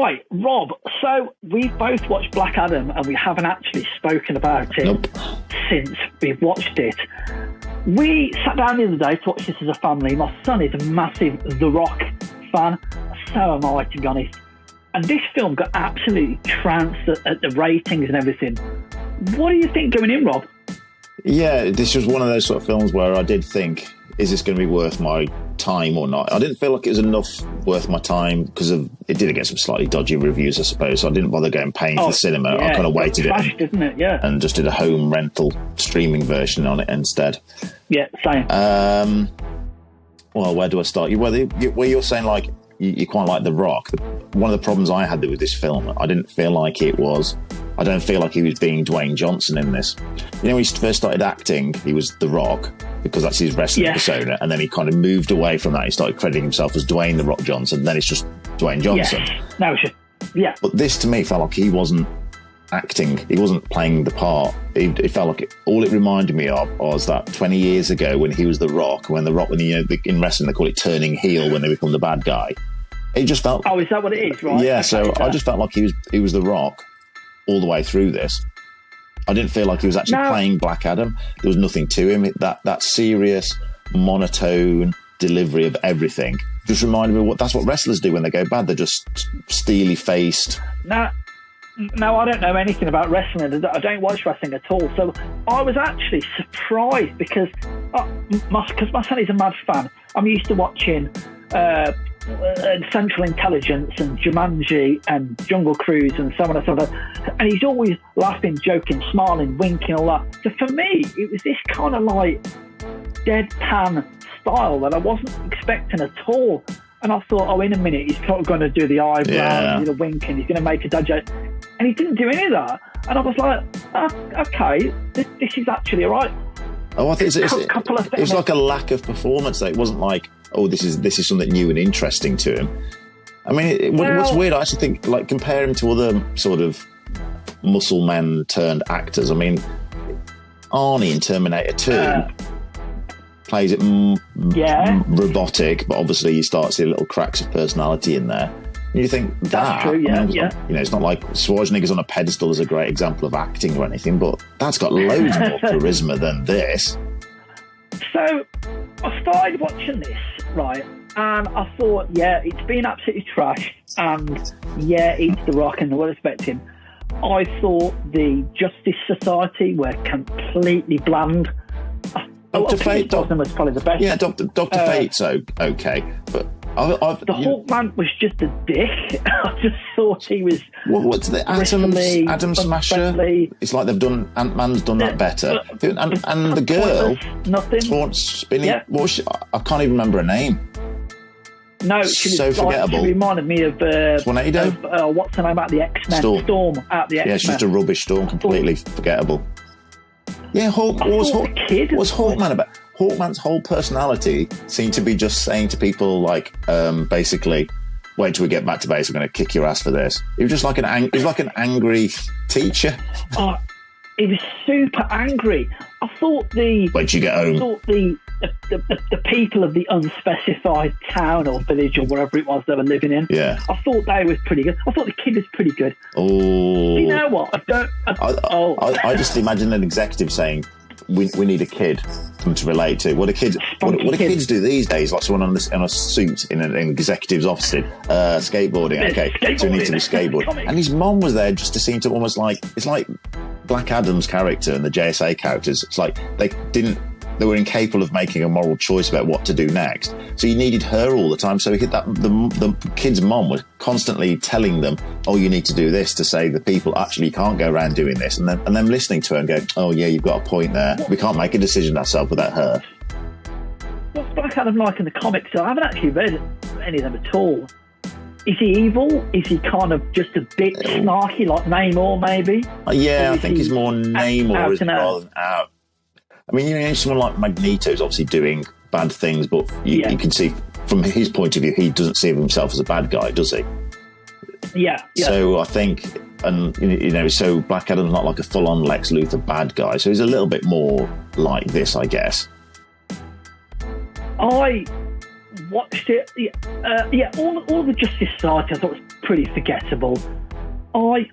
Right, Rob, so we've both watched Black Adam and we haven't actually spoken about it since we've watched it. We sat down the other day to watch this as a family. My son is a massive The Rock fan. So am I, to be honest. And this film got absolutely trounced at the ratings and everything. What do you think going in, Rob? Yeah, this was one of those sort of films where I did think, is this going to be worth my time or not? I didn't feel like it was enough worth my time because it did get some slightly dodgy reviews, I suppose. So I didn't bother going paying for the cinema. Yeah, I kind of waited trashed, isn't it? Yeah. And just did a home rental streaming version on it instead. Yeah, same. Well, where do I start? Where you're saying like you quite like The Rock. One of the problems I had with this film, I don't feel like he was being Dwayne Johnson in this. You know, when he first started acting, he was The Rock because that's his wrestling persona, and then he kind of moved away from that. He started crediting himself as Dwayne The Rock Johnson, then it's just Dwayne Johnson. No, it's just, But this to me felt like he wasn't acting, he wasn't playing the part. It felt like all it reminded me of was that 20 years ago when he was The Rock, when in wrestling they call it turning heel when they become the bad guy. It just felt... Oh, is that what it is, right? Yeah, so I just felt like he was The Rock all the way through this. I didn't feel like he was actually playing Black Adam. There was nothing to him. That serious, monotone delivery of everything just reminded me that's what wrestlers do when they go bad. They're just steely-faced. No, I don't know anything about wrestling. I don't watch wrestling at all. So I was actually surprised because my son is a mad fan. I'm used to watching Central Intelligence and Jumanji and Jungle Cruise and so on and so forth. And he's always laughing, joking, smiling, winking, all that. So for me, it was this kind of like deadpan style that I wasn't expecting at all. And I thought, in a minute, he's probably going to do the eyebrow, the wink, and he's going to make a dad joke. And he didn't do any of that. And I was like, okay, this is actually all right. Oh, I think it was like a lack of performance. Though. It wasn't like, this is something new and interesting to him. I mean, what's weird, I actually think, like, compare him to other sort of muscle men turned actors. I mean, Arnie in Terminator 2 plays it robotic, but obviously you start to see little cracks of personality in there. And you think that's true, you know, it's not like Schwarzenegger's on a pedestal as a great example of acting or anything, but that's got loads more charisma than this. So I started watching this, right, and I thought, it's been absolutely trashed, and it's The Rock and what I expect him. I thought the Justice Society were completely bland. Dr. Fate was probably the best. Yeah, Dr. Fate's okay, but the Hawkman was just a dick. I just thought he was. What's the Atom Smasher? It's like they've done. Ant-Man's done that better. And the girl, nothing. Spinning. Yeah. I can't even remember her name. No, she was so forgettable. She reminded me of Tornado. What's her name? Out the X-Men. Storm out the X-Men. Yeah, she's just a rubbish Storm, completely forgettable. Yeah, what's Hawkman about? Hawkman's whole personality seemed to be just saying to people like, basically, wait till we get back to base. I'm going to kick your ass for this. He was just like an angry teacher. He was super angry. I thought wait till you get home. I thought the people of the unspecified town or village or wherever it was they were living in. Yeah. I thought they was pretty good. I thought the kid was pretty good. Oh. You know what? I just imagine an executive saying, we need a kid to relate to. What do kids do these days? Like someone on a suit in an executive's office, skateboarding. Okay, so we need to be skateboarding. And his mom was there just to seem to almost like, it's like Black Adam's character and the JSA characters. It's like they were incapable of making a moral choice about what to do next. So you needed her all the time. So the kid's mom was constantly telling them, you need to do this to save the people. Actually, you can't go around doing this. And them listening to her and going, you've got a point there. We can't make a decision ourselves without her. What's Black Adam like in the comics? I haven't actually read any of them at all. Is he evil? Is he kind of just a bit snarky, like Namor, maybe? I think he's more Namor rather than out. I mean, someone like Magneto is obviously doing bad things, but you can see from his point of view, he doesn't see himself as a bad guy, does he? Yeah. So I think, so Black Adam's not like a full-on Lex Luthor bad guy, so he's a little bit more like this, I guess. I watched it. All the Justice Society I thought was pretty forgettable. I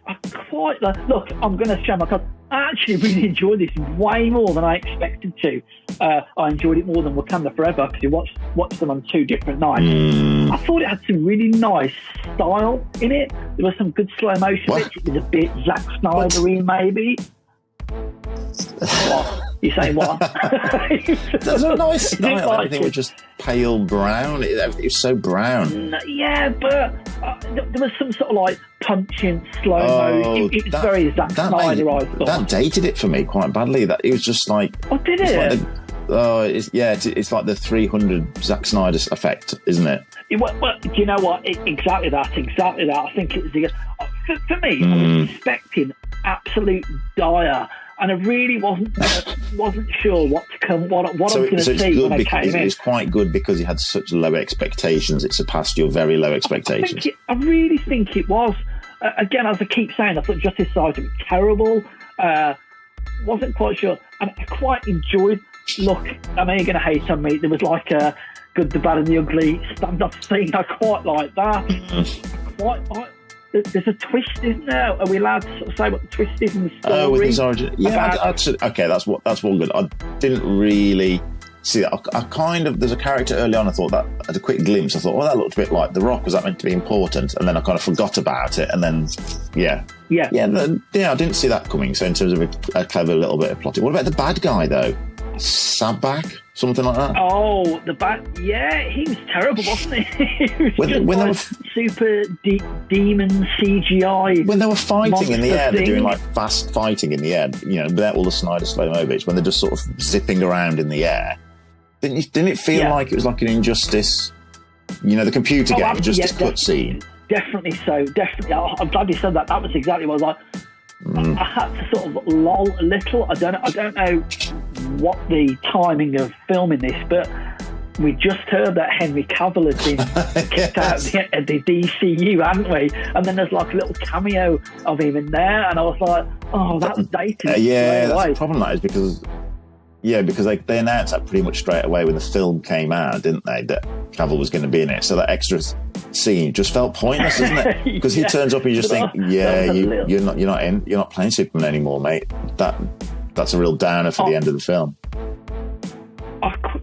quite like. Look, I'm going to show my card. I actually really enjoyed this way more than I expected to. I enjoyed it more than Wakanda Forever because you watched them on 2 different nights. I thought it had some really nice style in it. There was some good slow motion bits. It was a bit Zack Snyder-y, maybe. What? You saying what? There's a nice style. Everything was just pale brown. It was so brown. Yeah, but there was some sort of like punching slow mo. It was very Zack Snyder, I thought. That dated it for me quite badly. That it was just like. Oh, did it? It's like the 300 Zack Snyder effect, isn't it? Well, do you know what? Exactly that. I think it was for me. I was expecting absolute dire. And I really wasn't sure what I'm going to see when I came in. It's quite good because you had such low expectations. It surpassed your very low expectations. I really think it was. Again, as I keep saying, I thought Justice Society was terrible. Wasn't quite sure. And I quite enjoyed. Look, I know you're going to hate on me. There was like a Good, the Bad and the Ugly stand-up scene. I quite like that. There's a twist, isn't there? Are we allowed to sort of say what the twist is in the story? Oh, with his origin. Yeah, okay, that's one good. I didn't really see that. I kind of, there's a character early on, I thought that, at a quick glimpse, I thought, that looked a bit like The Rock. Was that meant to be important? And then I kind of forgot about it. And then, I didn't see that coming. So in terms of a clever little bit of plotting. What about the bad guy, though? Sabbac? Something like that. Oh, the bad. Yeah, he was terrible, wasn't he? He was when they were super demon CGI. When they were fighting in the air, they're doing like fast fighting in the air. You know, without all the Snyder slow-mo bits. When they're just sort of zipping around in the air. Didn't it feel like it was like an Injustice? You know, the computer game Injustice cutscene. Definitely so. Definitely. I'm glad you said that. That was exactly what I was like. I had to sort of lull a little. I don't know what the timing of filming this, but we just heard that Henry Cavill had been kicked out of the DCU, hadn't we? And then there's like a little cameo of him in there, and I was like, oh, that's dated. That's the problem. That is because they announced that pretty much straight away when the film came out, didn't they? That Cavill was going to be in it, so that extra scene just felt pointless, doesn't it? Because he turns up and you just think, you're not playing Superman anymore, mate. That's a real downer for the end of the film.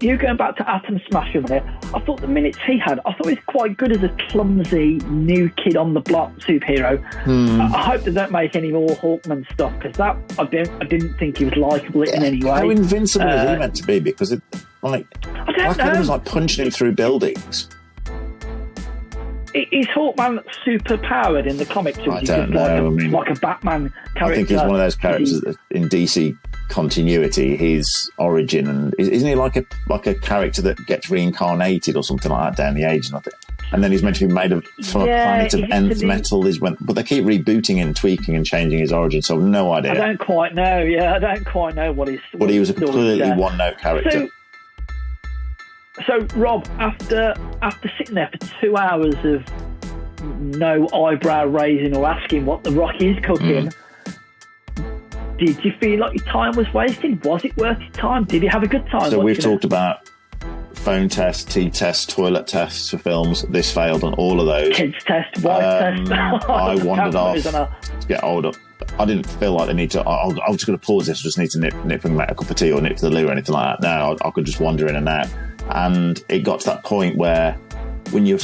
You going back to Atom Smasher there, I thought the minutes he had, I thought he was quite good as a clumsy new kid on the block superhero. I hope they don't make any more Hawkman stuff, because that I didn't think he was likeable in any way. How invincible is he meant to be? Because Black Adam was like punching him through buildings. Is Hawkman super powered in the comics? Or I don't know. Like a Batman character? I think he's one of those characters in DC continuity. His origin, and isn't he like a character that gets reincarnated or something like that down the age? And then he's meant to be made from a planet of nth metal. But they keep rebooting and tweaking and changing his origin. So I've no idea. I don't quite know. Yeah, I don't quite know what his. But he was a completely one-note character. So Rob, after sitting there for 2 hours of no eyebrow raising or asking what the Rock is cooking, did you feel like your time was wasted? Was it worth your time? Did you have a good time? So we've talked about phone tests, tea tests, toilet tests for films. This failed on all of those. Kids test, wife test. I wandered off to get older. I didn't feel like they need to. I was just going to pause this. I just need to nip and make a cup of tea or nip to the loo or anything like that. No, I could just wander in and out. And it got to that point where when the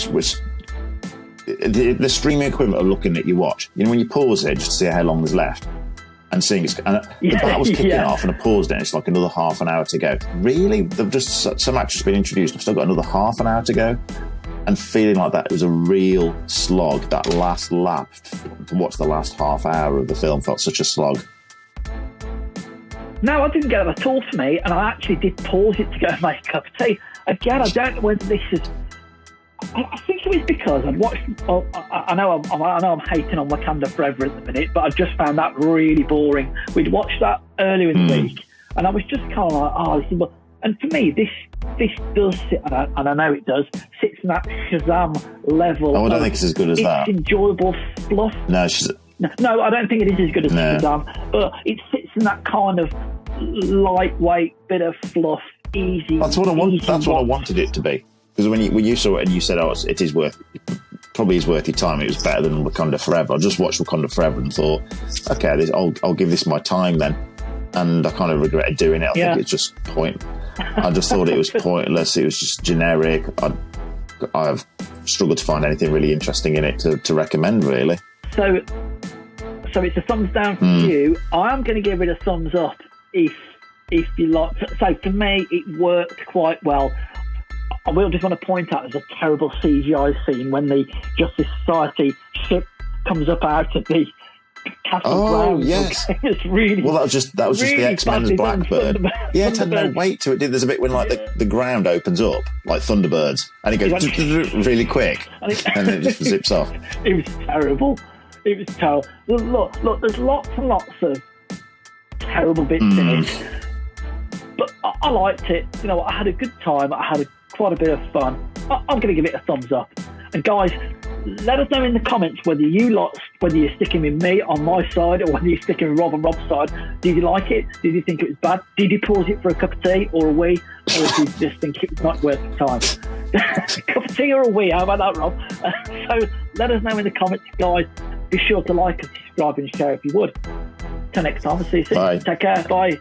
streaming equivalent of looking at your watch, you know, when you pause it just to see how long there's left, and seeing the bat was kicking off, and I paused it, and it's like another half an hour to go. Really, they've just some action's been introduced. I've still got another half an hour to go, and feeling like that it was a real slog. That last lap to watch the last half hour of the film felt such a slog. No, I didn't get that at all for me, and I actually did pause it to go and make a cup of tea. Again, I don't know whether this is. I think it was because I'd watched. I know I'm hating on Wakanda Forever at the minute, but I just found that really boring. We'd watched that earlier in the week, and I was just kind of like, this is. And for me, this does sit, and I know it does, sits in that Shazam level. Oh, I don't think it's as good as that. It's enjoyable fluff. No, I don't think it is as good as Shazam, but it sits in that kind of lightweight bit of fluff, easy. That's what I want. That's what I wanted it to be. Because when you saw it and you said, "Oh, it is worth probably is worth your time. It was better than Wakanda Forever. I just watched Wakanda Forever and thought, okay, I'll give this my time then. And I kind of regretted doing it. I think it's just I just thought it was pointless. It was just generic. I've struggled to find anything really interesting in it to recommend, really. So it's a thumbs down from you. I am going to give it a thumbs up if you like. So for me, it worked quite well. I will just want to point out there's a terrible CGI scene when the Justice Society ship comes up out of the castle grounds. Yes. It's really that was just really the X-Men's Blackbird. Yeah, it had no weight to it. There's a bit when the ground opens up like Thunderbirds, and it goes really quick, and it just zips off. It was terrible. It was terrible. Look, there's lots and lots of terrible bits in it, but I liked it. You know, I had a good time. I had quite a bit of fun. I'm going to give it a thumbs up. And guys, let us know in the comments whether you're sticking with me on my side or whether you're sticking with Rob on Rob's side. Did you like it? Did you think it was bad? Did you pause it for a cup of tea or a wee? Or did you just think it was not worth the time? A cup of tea or a wee? How about that, Rob? So let us know in the comments, guys. Be sure to like and subscribe and share if you would. Till next time, I'll see you soon. Bye. Take care. Bye.